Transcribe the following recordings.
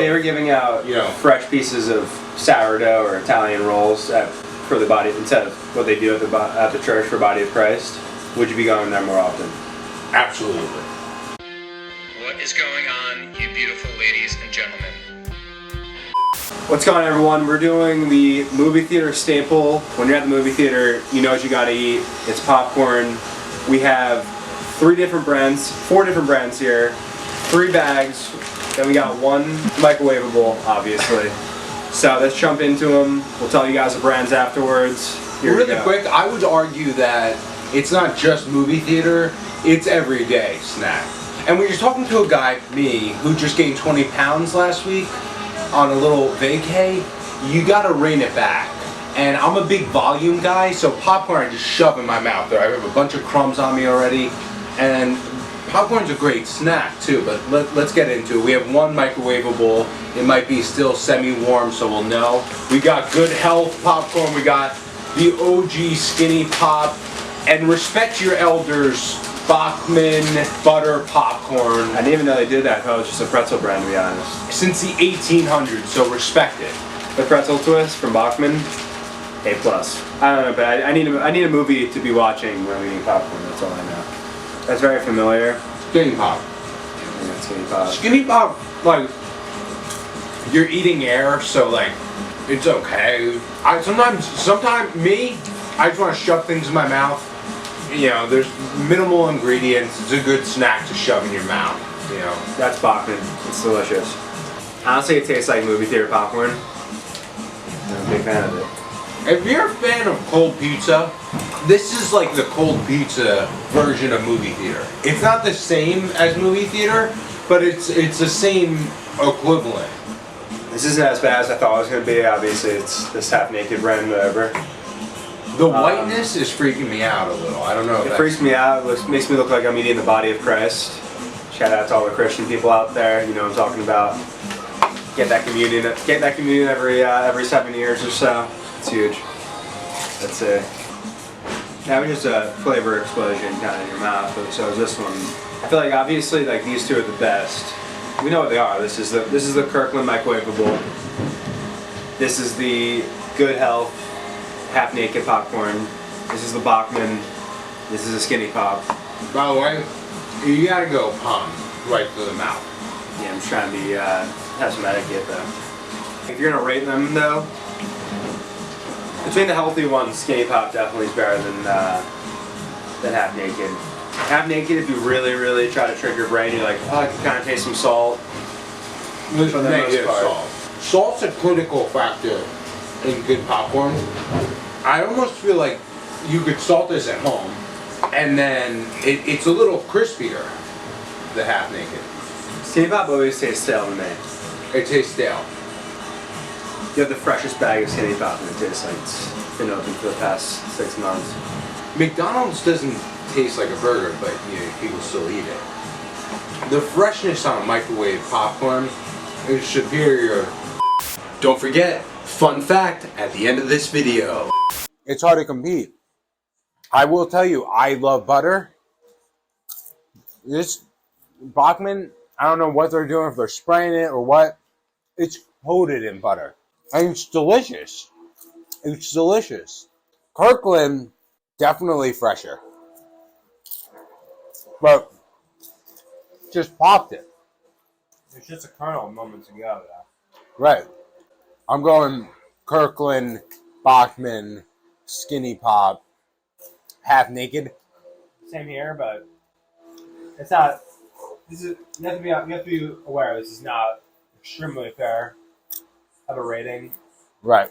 They were giving out, fresh pieces of sourdough or Italian rolls for the body instead of what they do at the church for Body of Christ. Would you be going there more often? Absolutely. What is going on, you beautiful ladies and gentlemen? What's going on, everyone? We're doing the movie theater staple. When you're at the movie theater, you know what you gotta eat. It's popcorn. We have four different brands here, 3 bags. Then we got 1 microwavable, obviously. So let's jump into them. We'll tell you guys the brands afterwards. Here really quick, I would argue that it's not just movie theater, it's everyday snack. And when you're talking to a guy, me, who just gained 20 pounds last week on a little vacay, you gotta rein it back. And I'm a big volume guy, so popcorn I just shove in my mouth. I have a bunch of crumbs on me already. And popcorn's a great snack too, but let's get into it. We have 1 microwavable. It might be still semi-warm, so we'll know. We got Good Health popcorn. We got the OG Skinny Pop. And respect your elders, Bachman butter popcorn. I didn't even know they did that. I thought it was just a pretzel brand, to be honest. Since the 1800s, so respect it. The pretzel twist from Bachman, A+. I don't know, but I need a movie to be watching when I'm eating popcorn. That's all I know. That's very familiar. Skinny Pop. Yeah, Skinny Pop. Skinny Pop, like, you're eating air, so like, it's okay. Sometimes me, I just want to shove things in my mouth. There's minimal ingredients. It's a good snack to shove in your mouth. That's Bachman. It's delicious. Honestly, it tastes like movie theater popcorn. I'm a big fan of it. If you're a fan of cold pizza, this is like the cold pizza version of movie theater. It's not the same as movie theater, but it's the same equivalent. This isn't as bad as I thought it was going to be. Obviously, it's this half-naked brand, whatever. The whiteness is freaking me out a little. I don't know. It freaks me out. It makes me look like I'm eating the body of Christ. Shout out to all the Christian people out there. You know what I'm talking about. Get that communion every 7 years or so. It's huge. That's it. That was just a flavor explosion kind of in your mouth. So is this one. I feel like obviously like these two are the best. We know what they are. This is the Kirkland microwavable. This is the Good Health half-naked popcorn. This is the Bachman. This is a Skinny Pop. By the way, you gotta go palm right through the mouth. Yeah, I'm just trying to be have some etiquette though. If you're gonna rate them though, between the healthy ones, Skinny Pop definitely is better than Half Naked. Half Naked, if you really try to trick your brain, you're like, oh, I can kind of taste some salt. For the most part. Salt's a critical factor in good popcorn. I almost feel like you could salt this at home, and then it's a little crispier, the Half Naked. Skinny Pop always tastes stale to me. It tastes stale. You have the freshest bag of Skinny Pop, and it tastes like it's been open for the past 6 months. McDonald's doesn't taste like a burger, but people still eat it. The freshness on a microwave popcorn is superior. Don't forget, fun fact at the end of this video. It's hard to compete. I will tell you, I love butter. This Bachman, I don't know what they're doing, if they're spraying it or what. It's coated in butter. And it's delicious. It's delicious. Kirkland, definitely fresher. But just popped it. It's just a kernel moments ago, though. Right. I'm going Kirkland, Bachman, Skinny Pop, Half Naked. Same here, but it's not. You have to be aware. This is not extremely fair of a rating. Right.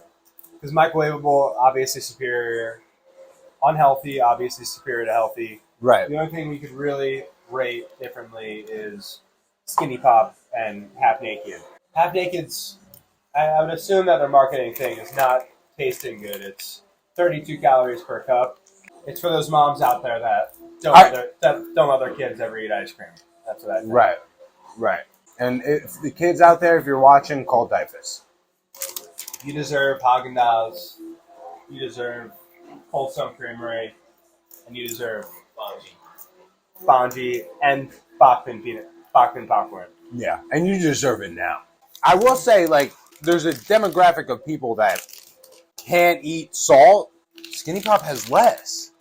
Because microwavable, obviously superior. Unhealthy, obviously superior to healthy. Right. The only thing we could really rate differently is Skinny Pop and Half Naked. Half Naked's, I would assume that their marketing thing is not tasting good. It's 32 calories per cup. It's for those moms out there that don't let their kids ever eat ice cream. That's what I think. Right. Right. And if the kids out there, if you're watching, call Dyfus. You deserve Haagen-Dazs. You deserve Cold Stone Creamery. And you deserve Bonji and Bachman popcorn. Yeah, and you deserve it now. I will say, like, there's a demographic of people that can't eat salt. Skinny Pop has less.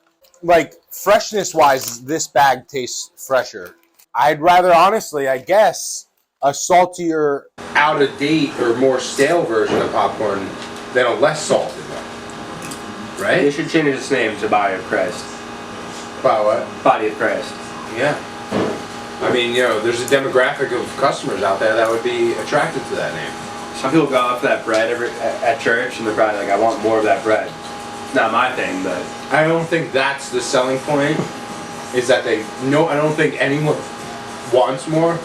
Like, freshness-wise, this bag tastes fresher. I'd rather, honestly, I guess, a saltier, out-of-date or more stale version of popcorn than a less salted one. Right? They should change its name to Body of Christ. By what? Body of Christ. Yeah. I mean, you know, there's a demographic of customers out there that would be attracted to that name. Some people go off that bread at church, and they're probably like, I want more of that bread. It's not my thing, but... I don't think that's the selling point, is that I don't think anyone wants more,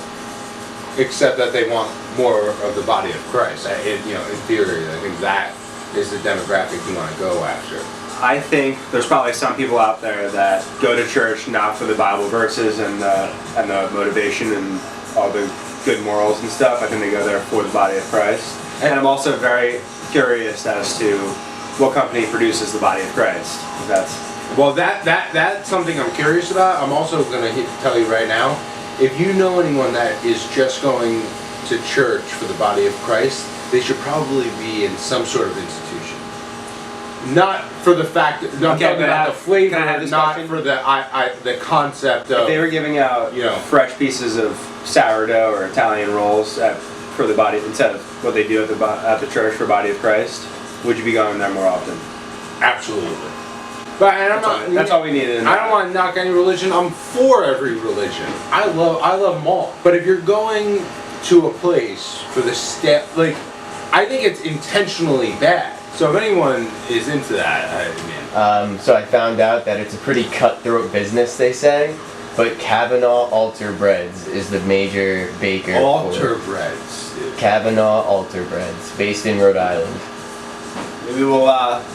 except that they want more of the body of Christ. In theory, I think that is the demographic you want to go after. I think there's probably some people out there that go to church not for the Bible verses and the motivation and all the good morals and stuff. I think they go there for the body of Christ. And I'm also very curious as to what company produces the body of Christ. That's something I'm curious about. I'm also going to tell you right now, if you know anyone that is just going to church for the body of Christ, they should probably be in some sort of institution. Not for the fact that, not talking about the flavor, not for the concept of... If they were giving out fresh pieces of sourdough or Italian rolls for the body, instead of what they do at the church for Body of Christ, would you be going there more often? Absolutely. But that's all we needed. I don't want to knock any religion. I'm for every religion. I love them all. But if you're going to a place for the step, like, I think it's intentionally bad. So if anyone is into that, so I found out that it's a pretty cutthroat business, they say. But Kavanaugh Altar Breads is the major baker. Altar Breads. Kavanaugh Altar Breads, based in Rhode Island. Maybe we'll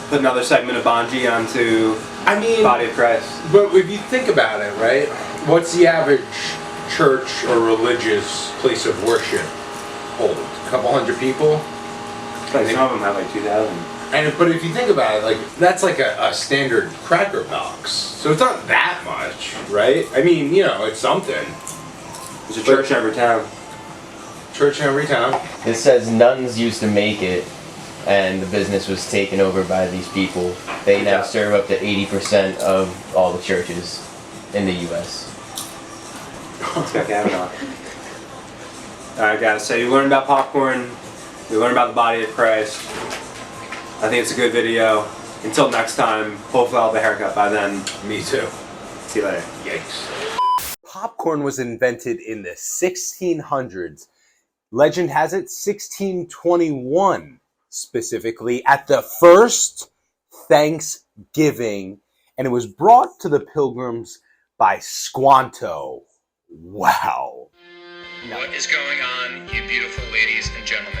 put another segment of Bonji onto Body of Christ. But if you think about it, right? What's the average church or religious place of worship hold? A couple hundred people? Like some of them have like 2,000. But if you think about it, like that's like a standard cracker box. So it's not that much, right? I mean, it's something. There's a church in every town. Church in every town. It says nuns used to make it, and the business was taken over by these people. They now serve up to 80% of all the churches in the U.S. It's got Kavanaugh. Alright guys, so you learned about popcorn, you learned about the body of Christ. I think it's a good video. Until next time, hopefully I'll have a haircut by then. Me too. See you later. Yikes. Popcorn was invented in the 1600s. Legend has it 1621 specifically at the first Thanksgiving, and it was brought to the Pilgrims by Squanto. Wow. What is going on, you beautiful ladies and gentlemen?